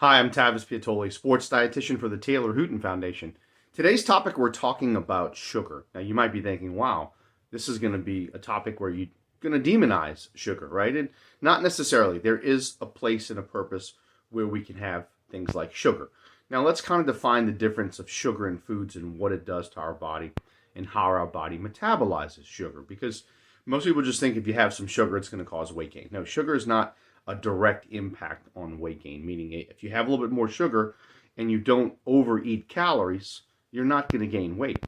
Hi, I'm Tavis Piattoly, sports dietitian for the Taylor Hooten Foundation. Today's topic, we're talking about sugar. Now, you might be thinking, wow, this is going to be a topic where you're going to demonize sugar, right? And not necessarily. There is a place and a purpose where we can have things like sugar. Now, let's kind of define the difference of sugar in foods and what it does to our body and how our body metabolizes sugar. Because most people just think if you have some sugar, it's going to cause weight gain. No, sugar is not a direct impact on weight gain, meaning if you have a little bit more sugar and you don't overeat calories, you're not going to gain weight.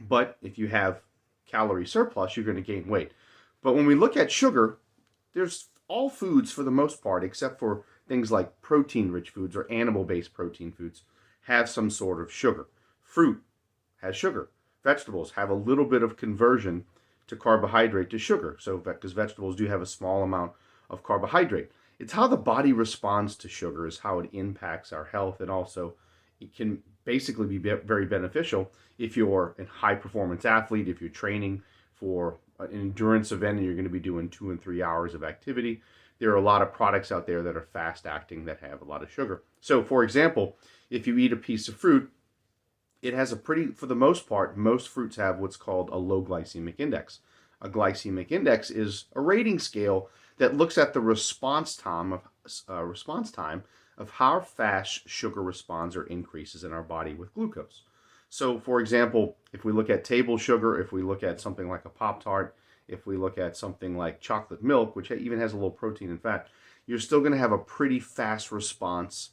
But if you have calorie surplus, you're going to gain weight. But when we look at sugar, there's all foods for the most part, except for things like protein-rich foods or animal-based protein foods, have some sort of sugar. Fruit has sugar. Vegetables have a little bit of conversion to carbohydrate to sugar. So because vegetables do have a small amount of carbohydrate. It's how the body responds to sugar is how it impacts our health, and also it can basically be very beneficial if you're a high performance athlete, if you're training for an endurance event and you're going to be doing 2 and 3 hours of activity. There are a lot of products out there that are fast acting that have a lot of sugar. So for example, if you eat a piece of fruit, it has for the most part, most fruits have what's called a low glycemic index. A glycemic index is a rating scale that looks at the response time of how fast sugar responds or increases in our body with glucose. So, for example, if we look at table sugar, if we look at something like a Pop-Tart, if we look at something like chocolate milk, which even has a little protein and fat, you're still going to have a pretty fast response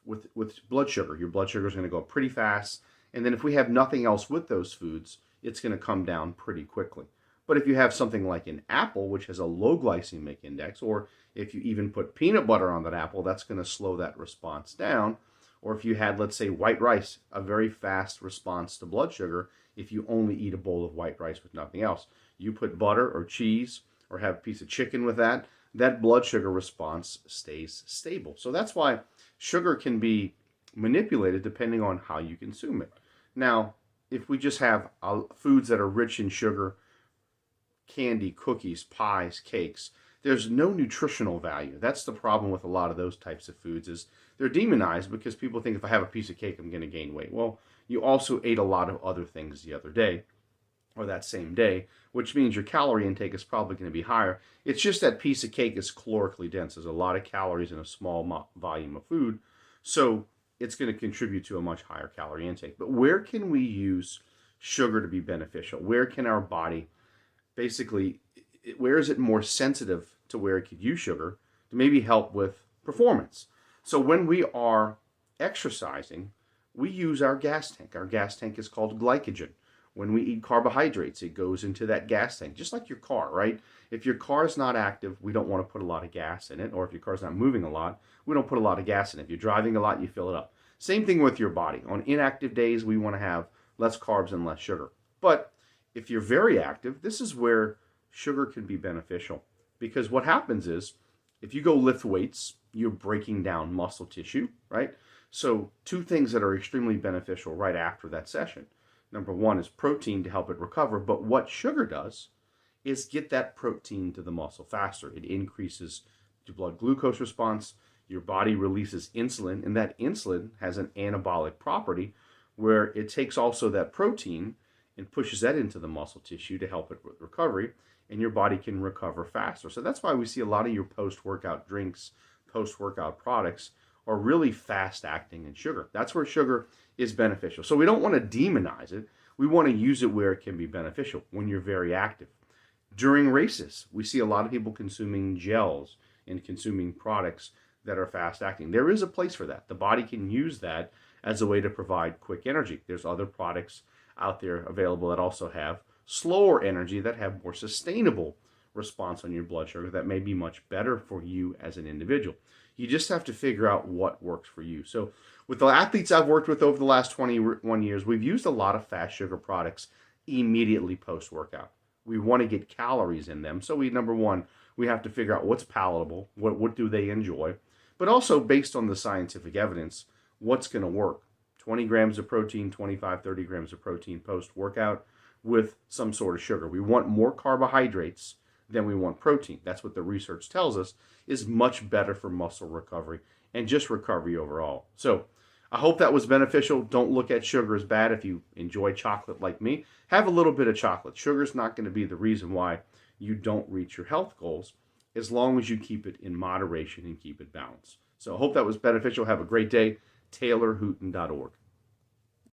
with blood sugar. Your blood sugar is going to go up pretty fast. And then if we have nothing else with those foods, it's going to come down pretty quickly. But if you have something like an apple, which has a low glycemic index, or if you even put peanut butter on that apple, that's going to slow that response down. Or if you had, let's say, white rice, a very fast response to blood sugar if you only eat a bowl of white rice with nothing else. You put butter or cheese or have a piece of chicken with that, that blood sugar response stays stable. So that's why sugar can be manipulated depending on how you consume it. Now, if we just have foods that are rich in sugar, candy, cookies, pies, cakes, there's no nutritional value. That's the problem with a lot of those types of foods, is they're demonized because people think if I have a piece of cake, I'm going to gain weight. Well, you also ate a lot of other things the other day or that same day, which means your calorie intake is probably going to be higher. It's just that piece of cake is calorically dense. There's a lot of calories in a small volume of food, so it's going to contribute to a much higher calorie intake. But where can we use sugar to be beneficial? Where can our body basically, where is it more sensitive to where it could use sugar to maybe help with performance? So when we are exercising, we use our gas tank. Our gas tank is called glycogen. When we eat carbohydrates, it goes into that gas tank, just like your car, right? If your car is not active, we don't want to put a lot of gas in it. Or if your car's not moving a lot, we don't put a lot of gas in it. If you're driving a lot, you fill it up. Same thing with your body. On inactive days, we want to have less carbs and less sugar. But if you're very active, this is where sugar can be beneficial, because what happens is if you go lift weights, you're breaking down muscle tissue, right? So 2 things that are extremely beneficial right after that session. Number 1 is protein to help it recover, but what sugar does is get that protein to the muscle faster. It increases the blood glucose response. Your body releases insulin, and that insulin has an anabolic property where it takes also that protein and pushes that into the muscle tissue to help it with recovery, and your body can recover faster. So that's why we see a lot of your post-workout drinks, post-workout products are really fast acting in sugar. That's where sugar is beneficial. So we don't want to demonize it. We want to use it where it can be beneficial, when you're very active. During races, we see a lot of people consuming gels and consuming products that are fast acting. There is a place for that. The body can use that as a way to provide quick energy. There's other products out there available that also have slower energy, that have more sustainable response on your blood sugar, that may be much better for you as an individual. You just have to figure out what works for you. So with the athletes I've worked with over the last 21 years, we've used a lot of fast sugar products immediately post-workout. We want to get calories in them. So number 1, we have to figure out what's palatable, what do they enjoy, but also based on the scientific evidence, what's going to work. 20 grams of protein, 25, 30 grams of protein post-workout with some sort of sugar. We want more carbohydrates than we want protein. That's what the research tells us is much better for muscle recovery and just recovery overall. So I hope that was beneficial. Don't look at sugar as bad if you enjoy chocolate like me. Have a little bit of chocolate. Sugar's not going to be the reason why you don't reach your health goals, as long as you keep it in moderation and keep it balanced. So I hope that was beneficial. Have a great day. TaylorHooten.org.